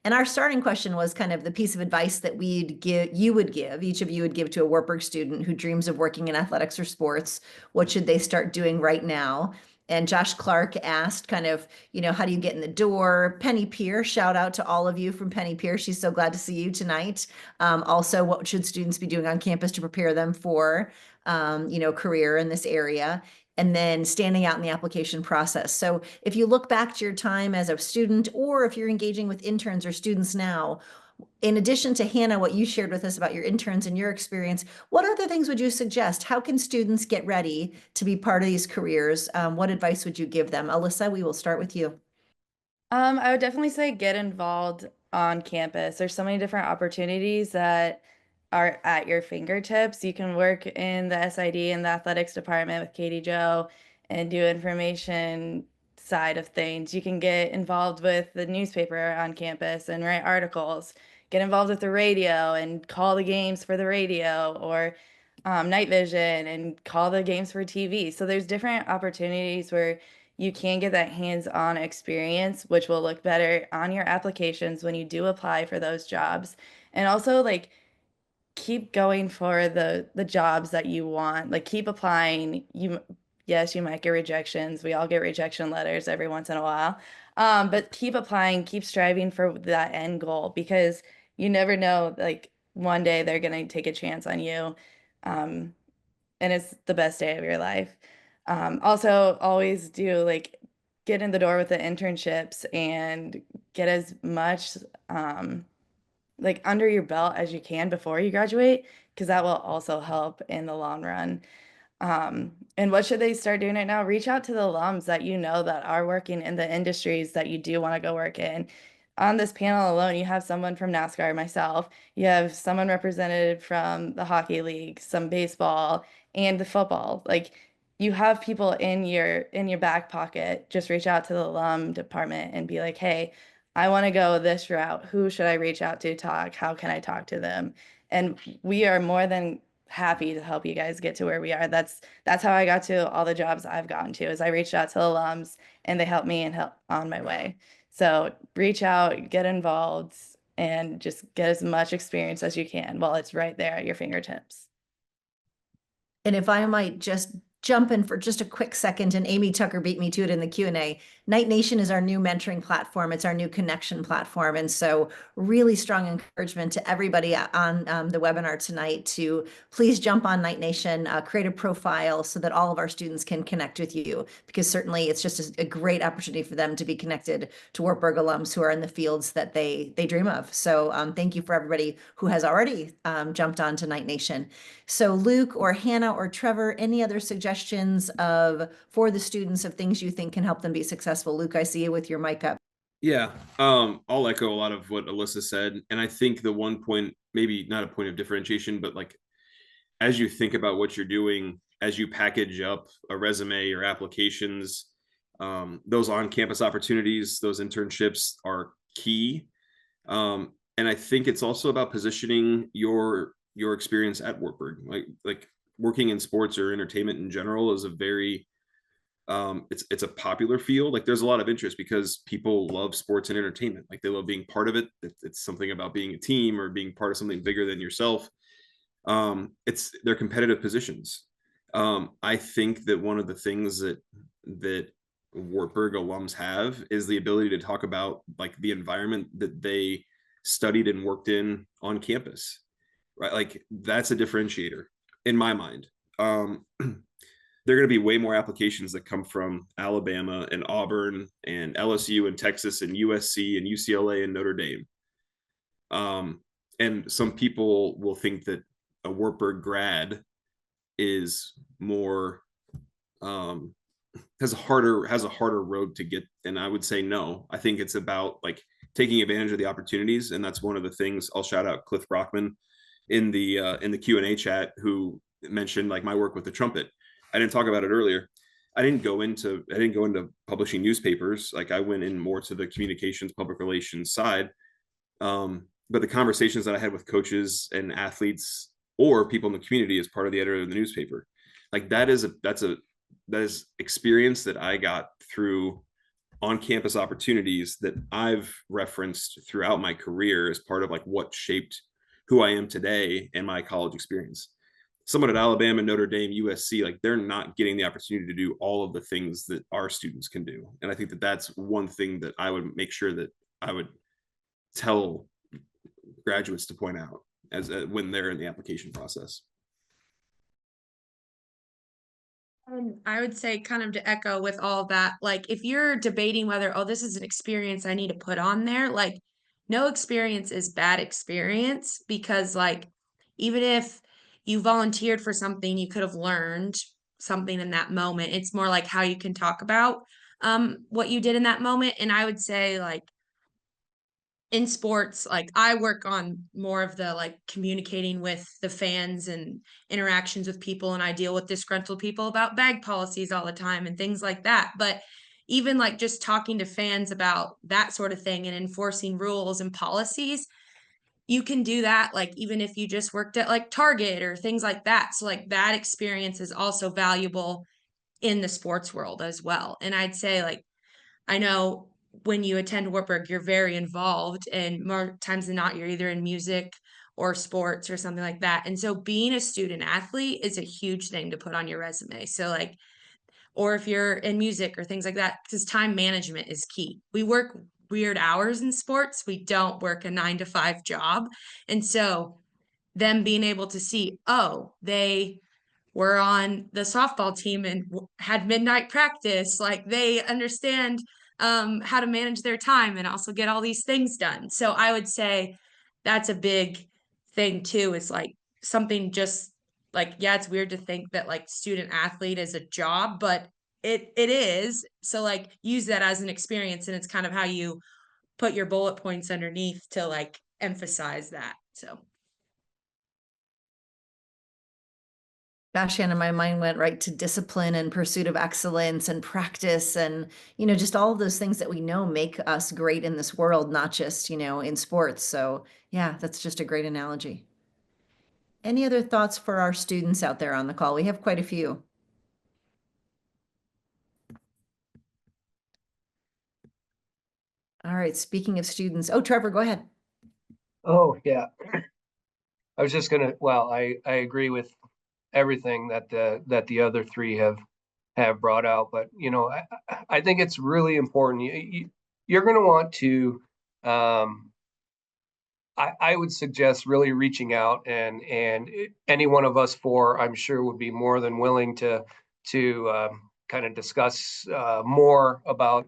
Speaker 2: And our starting question was kind of the piece of advice that each of you would give to a Wartburg student who dreams of working in athletics or sports. What should they start doing right now? And Josh Clark asked kind of, you know, how do you get in the door? Penny Pierce, shout out to all of you from Penny Pierce. She's so glad to see you tonight. Also, what should students be doing on campus to prepare them for, you know, career in this area? And then standing out in the application process. So if you look back to your time as a student, or if you're engaging with interns or students now, in addition to Hannah, what you shared with us about your interns and your experience, what other things would you suggest? How can students get ready to be part of these careers? What advice would you give them? Alyssa, we will start with you.
Speaker 4: I would definitely say get involved on campus. There's so many different opportunities that are at your fingertips. You can work in the SID and the athletics department with Katie Jo and do information side of things. You can get involved with the newspaper on campus and write articles. Get involved with the radio and call the games for the radio, or night vision and call the games for TV. So there's different opportunities where you can get that hands-on experience, which will look better on your applications when you do apply for those jobs. And also, like, keep going for the jobs that you want. Like, keep applying. Yes, you might get rejections. We all get rejection letters every once in a while. But keep applying, keep striving for that end goal, because you never know, like, one day they're going to take a chance on you. And it's the best day of your life. Also, always get in the door with the internships and get as much under your belt as you can before you graduate, because that will also help in the long run. And what should they start doing right now? Reach out to the alums that you know that are working in the industries that you do want to go work in. On this panel alone, you have someone from NASCAR, myself. You have someone represented from the hockey league, some baseball, and the football. Like, you have people in your back pocket. Just reach out to the alum department and be like, hey, I want to go this route. Who should I reach out to talk? How can I talk to them? And we are more than happy to help you guys get to where we are. That's how I got to all the jobs I've gotten to, is I reached out to the alums and they helped me and help on my way. So reach out, get involved, and just get as much experience as you can while it's right there at your fingertips.
Speaker 2: And if I might just jump in for just a quick second, and Amy Tucker beat me to it in the Q&A. Knight Nation is our new mentoring platform. It's our new connection platform. And so really strong encouragement to everybody on the webinar tonight to please jump on Knight Nation, create a profile so that all of our students can connect with you, because certainly it's just a great opportunity for them to be connected to Wartburg alums who are in the fields that they dream of. So thank you for everybody who has already jumped on to Knight Nation. So Luke or Hannah or Trevor, any other suggestions for the students of things you think can help them be successful? Luke, I see you with your mic up.
Speaker 6: Yeah, I'll echo a lot of what Alyssa said. And I think the one point, maybe not a point of differentiation, but like, as you think about what you're doing, as you package up a resume or applications, those on-campus opportunities, those internships are key. And I think it's also about positioning your experience at Wartburg. Like working in sports or entertainment in general is a very it's a popular field. Like there's a lot of interest because people love sports and entertainment. Like they love being part of it. It's something about being a team or being part of something bigger than yourself. They're competitive positions. I think that one of the things that Wartburg alums have is the ability to talk about like the environment that they studied and worked in on campus, right? Like that's a differentiator in my mind. There are going to be way more applications that come from Alabama and Auburn and LSU and Texas and USC and UCLA and Notre Dame. And some people will think that a Wartburg grad is more has a harder road to get. And I would say no. I think it's about like taking advantage of the opportunities, and that's one of the things. I'll shout out Cliff Brockman in the Q&A chat, who mentioned like my work with the trumpet. I didn't talk about it earlier. I didn't go into publishing newspapers. Like I went in more to the communications, public relations side. But the conversations that I had with coaches and athletes or people in the community as part of the editor of the newspaper, like that is experience that I got through on-campus opportunities that I've referenced throughout my career as part of like what shaped who I am today and my college experience. Someone at Alabama, Notre Dame, USC, like they're not getting the opportunity to do all of the things that our students can do. And I think that that's one thing that I would make sure that I would tell graduates to point out as when they're in the application process.
Speaker 5: I would say, kind of to echo with all of that, like if you're debating whether, oh, this is an experience I need to put on there, like no experience is bad experience, because like even if you volunteered for something, you could have learned something in that moment. It's more like how you can talk about what you did in that moment. And I would say like in sports, like I work on more of the like communicating with the fans and interactions with people, and I deal with disgruntled people about bag policies all the time and things like that. But even like just talking to fans about that sort of thing and enforcing rules and policies, you can do that like even if you just worked at like Target or things like that. So like that experience is also valuable in the sports world as well. And I'd say like, I know when you attend Wartburg, you're very involved, and more times than not, you're either in music or sports or something like that. And so being a student athlete is a huge thing to put on your resume. So like, or if you're in music or things like that, because time management is key. We work weird hours in sports. We don't work a 9-to-5 job. And so them being able to see, oh, they were on the softball team and had midnight practice, like they understand how to manage their time and also get all these things done. So I would say that's a big thing too. It's like something just like, yeah, it's weird to think that like student athlete is a job, but it is. So like use that as an experience, and it's kind of how you put your bullet points underneath to like emphasize that. So
Speaker 2: Gosh, Shannon, my mind went right to discipline and pursuit of excellence and practice and, just all of those things that we know make us great in this world, not just, in sports. So yeah, that's just a great analogy. Any other thoughts for our students out there on the call? We have quite a few. All right, speaking of students, Trevor, go ahead.
Speaker 7: Oh, yeah. I was just gonna, well, I agree with everything that the other three have brought out. But I think it's really important. You're going to want to. I would suggest really reaching out, and any one of us four, I'm sure, would be more than willing to kind of discuss more about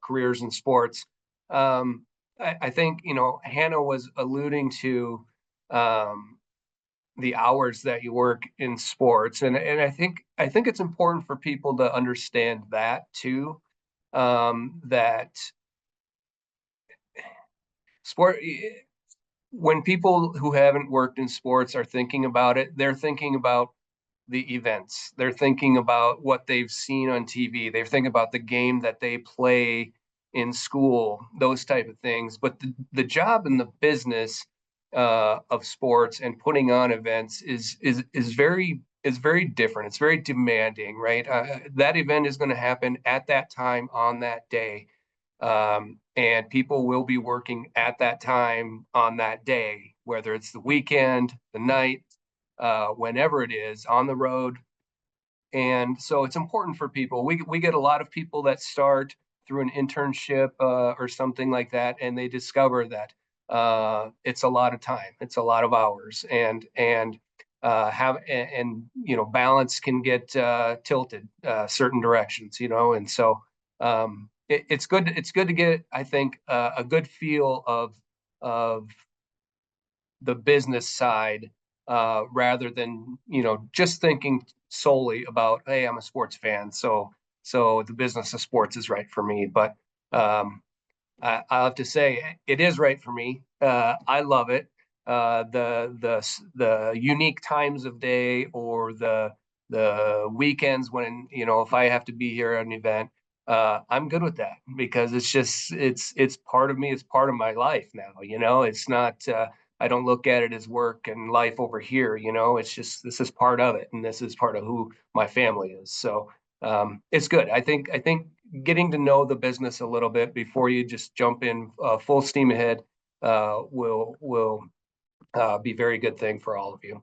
Speaker 7: careers in sports. I think Hannah was alluding to the hours that you work in sports, and I think it's important for people to understand that too. That sport, when people who haven't worked in sports are thinking about it, they're thinking about the events. They're thinking about what they've seen on TV. They're thinking about the game that they play in school, those type of things. But the job in the business of sports and putting on events is very different. It's very demanding, right? That event is going to happen at that time on that day. And people will be working at that time on that day, whether it's the weekend, the night, whenever it is, on the road. And so it's important for people. We get a lot of people that start through an internship or something like that, and they discover that it's a lot of time, it's a lot of hours, and balance can get tilted certain directions, and so it's good to get, I think, a good feel of the business side rather than just thinking solely about, hey, I'm a sports fan, so the business of sports is right for me. But I have to say it is right for me. I love it. The unique times of day, or the weekends when if I have to be here at an event, I'm good with that, because it's part of me. It's part of my life now. It's not. I don't look at it as work and life over here. It's just, this is part of it, and this is part of who my family is. So it's good. I think getting to know the business a little bit before you just jump in full steam ahead will be a very good thing for all of you.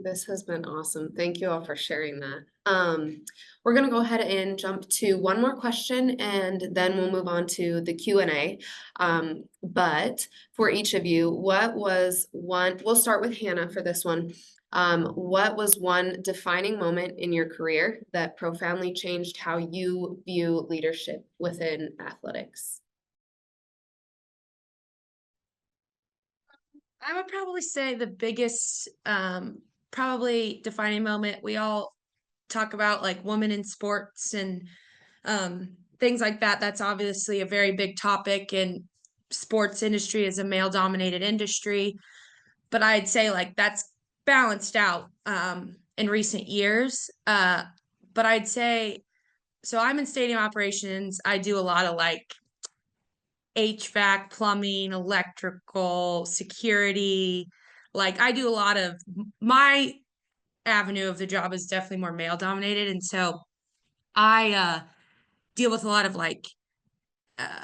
Speaker 3: This has been awesome. Thank you all for sharing that. We're going to go ahead and jump to one more question, and then we'll move on to the Q&A. But for each of you, we'll start with Hannah for this one. What was one defining moment in your career that profoundly changed how you view leadership within athletics?
Speaker 5: I would probably say the biggest, probably defining moment, we all talk about like women in sports and things like that. That's obviously a very big topic, and sports industry is a male dominated industry. But I'd say like that's balanced out in recent years. But I'd say, so I'm in stadium operations. I do a lot of like HVAC, plumbing, electrical, security. Like I do a lot of, my avenue of the job is definitely more male dominated. And so I deal with a lot of like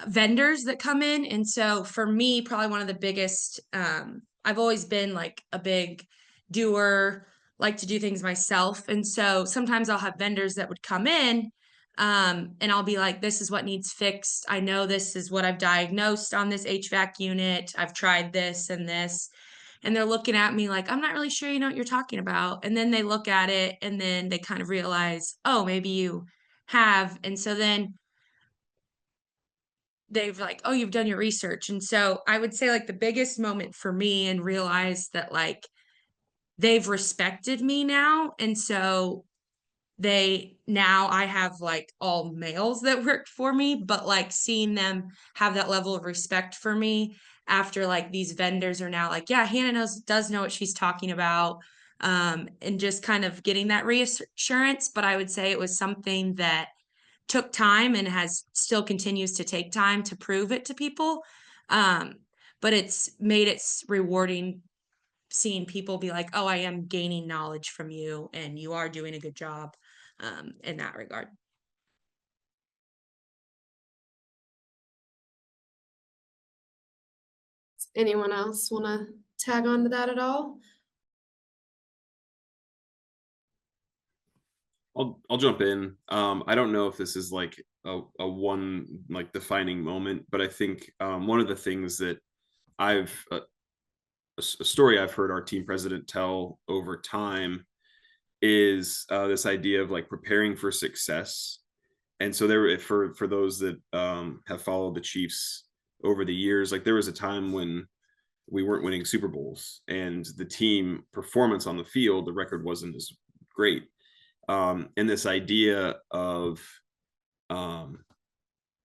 Speaker 5: vendors that come in. And so for me, probably one of the biggest, I've always been like a big doer, like to do things myself. And so sometimes I'll have vendors that would come in and I'll be like, this is what needs fixed. I know this is what I've diagnosed on this HVAC unit. I've tried this and this. And they're looking at me like, I'm not really sure you know what you're talking about. And then they look at it and then they kind of realize, oh, maybe you have. And so then they've like, oh, you've done your research. And so I would say like the biggest moment for me, and realize that like they've respected me now. And so now I have like all males that work for me, but like seeing them have that level of respect for me after like these vendors are now like, yeah, Hannah does know what she's talking about. And just kind of getting that reassurance. But I would say it was something that took time and still continues to take time to prove it to people. But it's made it rewarding seeing people be like, oh, I am gaining knowledge from you and you are doing a good job in that regard.
Speaker 3: Anyone else want to tag on to that at all?
Speaker 6: I'll jump in. I don't know if this is like a one like defining moment, but I think one of the things that I've a story I've heard our team president tell over time is this idea of like preparing for success. And so there, for those that have followed the Chiefs over the years, like there was a time when we weren't winning Super Bowls, and the team performance on the field, the record wasn't as great. And this idea of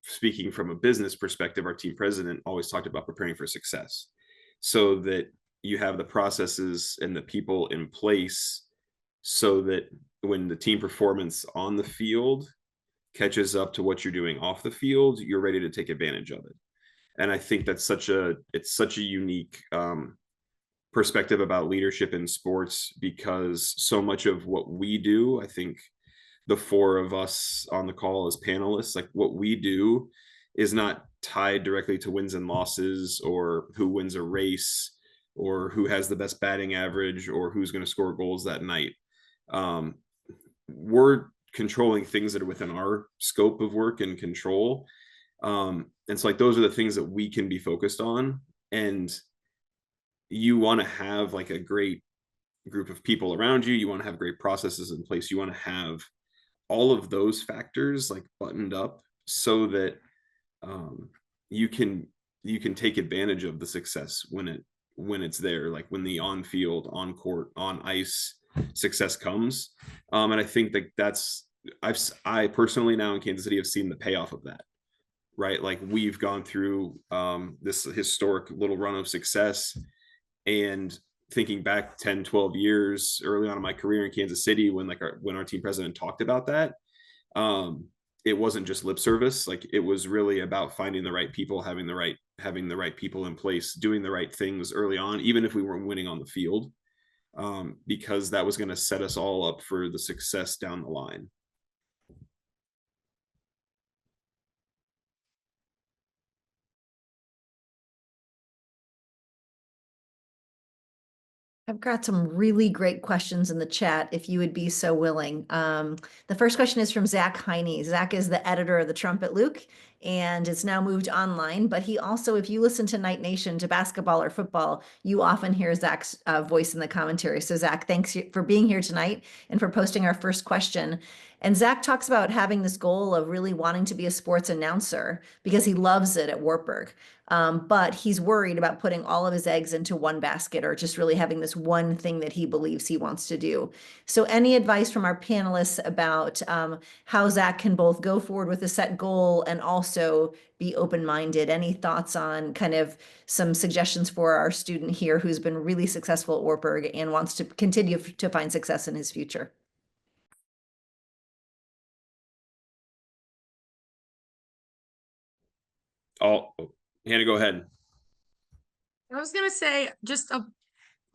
Speaker 6: speaking from a business perspective, our team president always talked about preparing for success, so that you have the processes and the people in place so that when the team performance on the field catches up to what you're doing off the field, you're ready to take advantage of it. And I think that's such a unique perspective about leadership in sports, because so much of what we do, I think the four of us on the call as panelists, like what we do is not tied directly to wins and losses, or who wins a race, or who has the best batting average, or who's going to score goals that night. We're controlling things that are within our scope of work and control. And so like those are the things that we can be focused on. And you want to have like a great group of people around you. You want to have great processes in place. You want to have all of those factors like buttoned up so that you can take advantage of the success when it's there, like when the on field, on court, on ice success comes. And I think that I personally now in Kansas City have seen the payoff of that, right? Like we've gone through this historic little run of success, and thinking back 10, 12 years early on in my career in Kansas City, when our team president talked about that, it wasn't just lip service. Like it was really about finding the right people, having the right people in place, doing the right things early on, even if we weren't winning on the field, because that was going to set us all up for the success down the line.
Speaker 2: I've got some really great questions in the chat, if you would be so willing. The first question is from Zach Heine. Zach is the editor of the Trumpet Luke, and it's now moved online. But he also, if you listen to Night Nation, to basketball or football, you often hear Zach's voice in the commentary. So Zach, thanks for being here tonight and for posting our first question. And Zach talks about having this goal of really wanting to be a sports announcer because he loves it at Wartburg. But he's worried about putting all of his eggs into one basket, or just really having this one thing that he believes he wants to do. So any advice from our panelists about how Zach can both go forward with a set goal and also be open-minded? Any thoughts on kind of some suggestions for our student here who's been really successful at Wartburg and wants to continue to find success in his future?
Speaker 6: Oh, Hannah, go ahead.
Speaker 5: I was gonna say just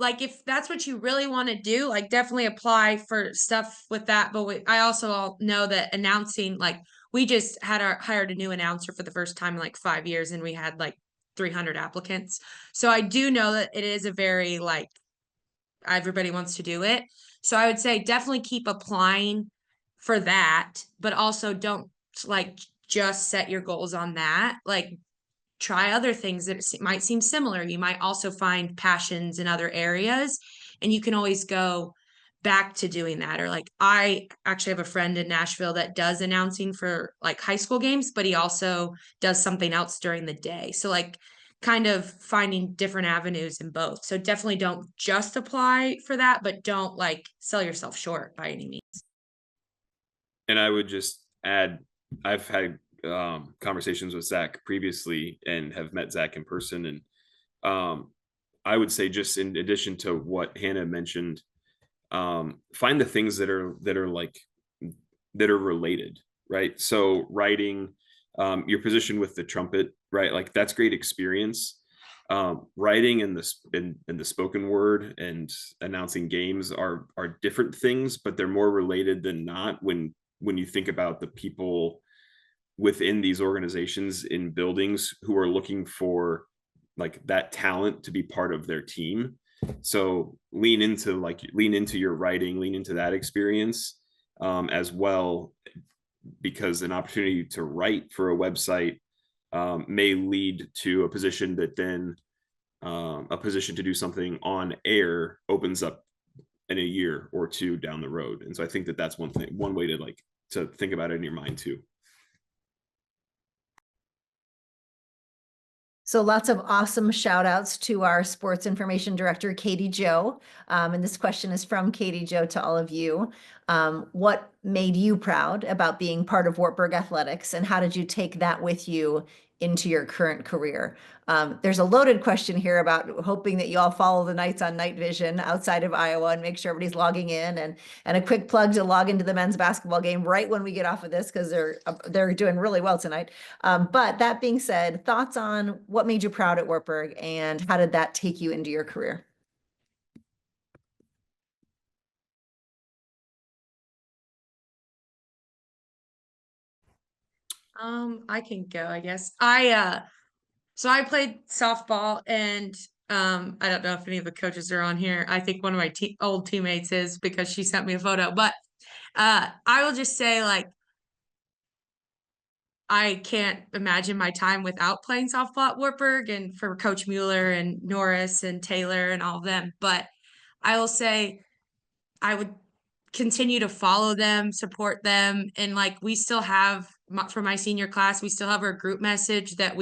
Speaker 5: like if that's what you really want to do, like definitely apply for stuff with that. But I also know that announcing, like we just hired a new announcer for the first time in like 5 years, and we had like 300 applicants. So I do know that it is a very like everybody wants to do it. So I would say definitely keep applying for that, but also don't like just set your goals on that. Like try other things that might seem similar. You might also find passions in other areas, and you can always go back to doing that. Or like I actually have a friend in Nashville that does announcing for like high school games, but he also does something else during the day. So like kind of finding different avenues in both. So definitely don't just apply for that, but don't like sell yourself short by any means.
Speaker 6: And I would just add, I've had conversations with Zach previously and have met Zach in person. And I would say, just in addition to what Hannah mentioned, find the things that are related, right? So writing, your position with the trumpet, right? Like that's great experience. Writing and the spoken word and announcing games are different things, but they're more related than not when you think about the people within these organizations in buildings who are looking for like that talent to be part of their team. So lean into your writing, lean into that experience as well, because an opportunity to write for a website may lead to a position that then a position to do something on air opens up in a year or two down the road. And so I think that that's one way to to think about it in your mind too.
Speaker 2: So lots of awesome shout outs to our sports information director, Katie Jo. And this question is from Katie Jo to all of you. What made you proud about being part of Wartburg Athletics, and how did you take that with you into your current career? There's a loaded question here about hoping that you all follow the Knights on Night Vision outside of Iowa and make sure everybody's logging in, and a quick plug to log into the men's basketball game right when we get off of this, because they're doing really well tonight. But that being said, thoughts on what made you proud at Wartburg and how did that take you into your career?
Speaker 5: I can go, I guess. So I played softball, and I don't know if any of the coaches are on here. I think one of my old teammates is, because she sent me a photo. But I will just say, like, I can't imagine my time without playing softball at Wartburg, and for Coach Mueller and Norris and Taylor and all of them. But I will say I would continue to follow them, support them. And like, we still have, for my senior class, we still have our group message that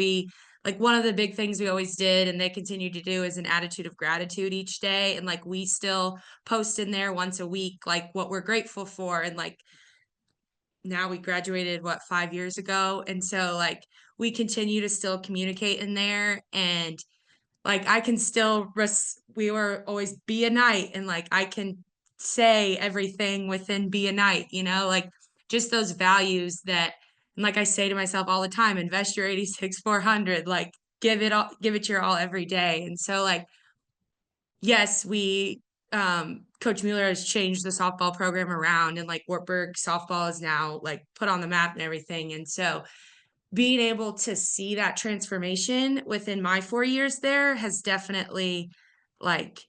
Speaker 5: like, one of the big things we always did, and they continue to do, is an attitude of gratitude each day. And like, we still post in there once a week, like what we're grateful for. And like, now we graduated 5 years ago. And so like, we continue to still communicate in there. And like, I can still we were always be a Knight, and like, I can say everything within be a Knight, like, just those values that, and like I say to myself all the time, invest your 86,400, like, give it your all every day. And so like, yes, Coach Mueller has changed the softball program around, and like, Wartburg softball is now like put on the map and everything. And so being able to see that transformation within my 4 years there has definitely like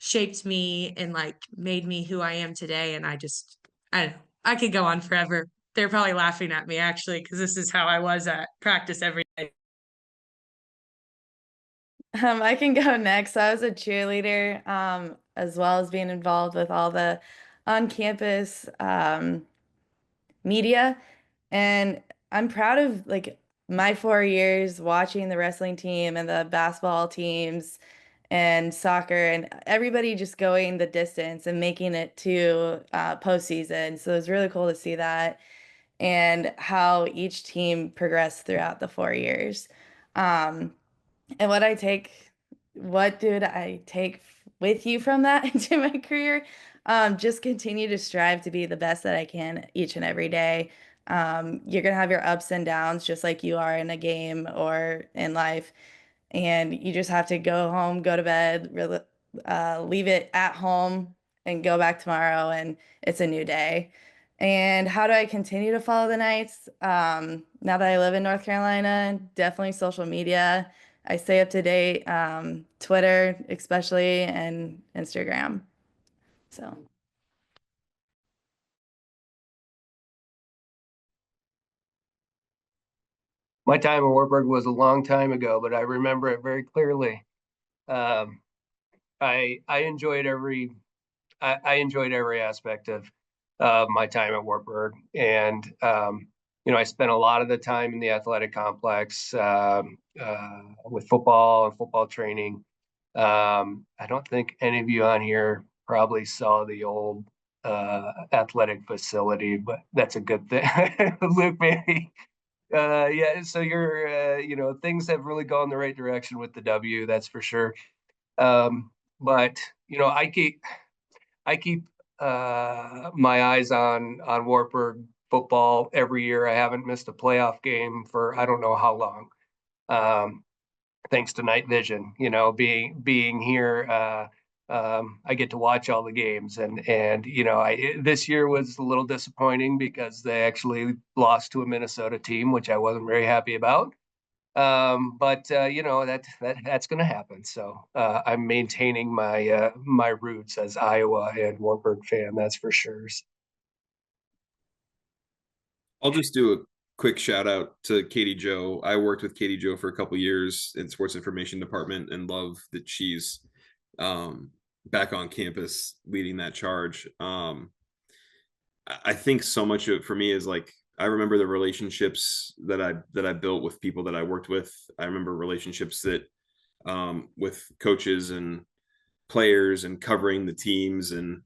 Speaker 5: shaped me and like made me who I am today. And I don't know, I could go on forever. They're probably laughing at me, actually, because this is how I was at practice every day.
Speaker 4: I can go next. I was a cheerleader, as well as being involved with all the on-campus media. And I'm proud of like my 4 years watching the wrestling team and the basketball teams and soccer, and everybody just going the distance and making it to postseason. So it was really cool to see that, and how each team progressed throughout the 4 years. And what did I take with you from that into my career? Just continue to strive to be the best that I can each and every day. You're gonna have your ups and downs just like you are in a game or in life. And you just have to go home, go to bed, leave it at home, and go back tomorrow, and it's a new day. And how do I continue to follow the Knights? Now that I live in North Carolina, definitely social media. I stay up to date, Twitter especially, and Instagram. So.
Speaker 7: My time at Wartburg was a long time ago, but I remember it very clearly. I enjoyed I enjoyed every aspect of my time at Wartburg, and I spent a lot of the time in the athletic complex with football and football training. I don't think any of you on here probably saw the old athletic facility, but that's a good thing. Luke, maybe. Yeah, so things have really gone the right direction with the W, that's for sure. But I keep my eyes on Wartburg football every year. I haven't missed a playoff game for I don't know how long. Thanks to Night Vision, being here, I get to watch all the games, and this year was a little disappointing because they actually lost to a Minnesota team, which I wasn't very happy about. But you know, that's going to happen. So I'm maintaining my my roots as Iowa and Wartburg fan. That's for sure.
Speaker 6: I'll just do a quick shout out to Katie Joe. I worked with Katie Joe for a couple years in sports information department and love that she's back on campus leading that charge. I think so much of it for me is like, I remember the relationships that I built with people that I worked with. I remember relationships that with coaches and players and covering the teams and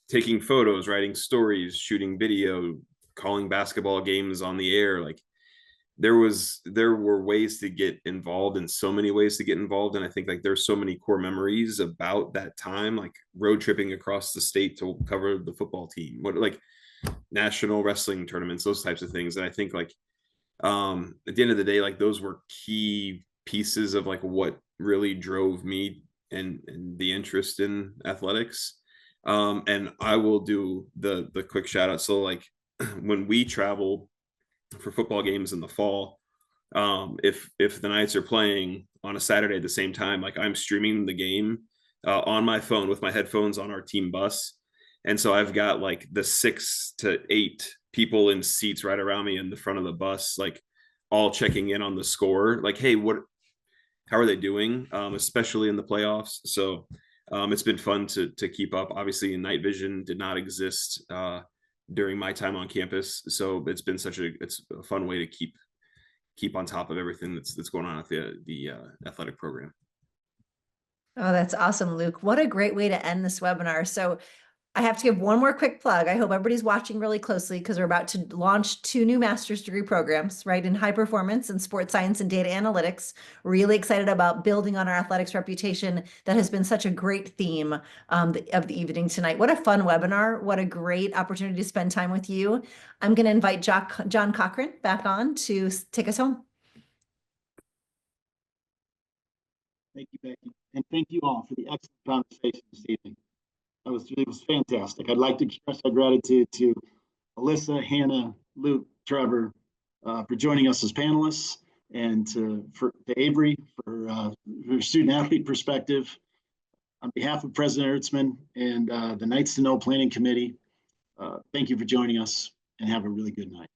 Speaker 6: taking photos, writing stories, shooting video, calling basketball games on the air. Like there were ways to get involved, and so many ways to get involved. And I think like there's so many core memories about that time, like road tripping across the state to cover the football team, what like national wrestling tournaments, those types of things. And I think like at the end of the day, like those were key pieces of like what really drove me and the interest in athletics. And I will do the quick shout out. So like when we travel for football games in the fall, if the Knights are playing on a Saturday at the same time, like I'm streaming the game on my phone with my headphones on our team bus. And so I've got like the 6 to 8 people in seats right around me in the front of the bus, like all checking in on the score, like, hey, how are they doing? Especially in the playoffs. So it's been fun to keep up. Obviously, night vision did not exist during my time on campus, so it's been it's a fun way to keep on top of everything that's going on at the athletic program.
Speaker 2: Oh, that's awesome, Luke. What a great way to end this webinar. So I have to give one more quick plug. I hope everybody's watching really closely because we're about to launch 2 new master's degree programs, right, in high performance and sports science and data analytics. Really excited about building on our athletics reputation. That has been such a great theme of the evening tonight. What a fun webinar. What a great opportunity to spend time with you. I'm going to invite John Cochran back on to take us home.
Speaker 1: Thank you, Becky. And thank you all for the excellent conversation this evening. It was fantastic. I'd like to express our gratitude to Alyssa, Hannah, Luke, Trevor for joining us as panelists, and to Avery for her student athlete perspective. On behalf of President Ertzman and the Knights to Know Planning Committee, thank you for joining us, and have a really good night.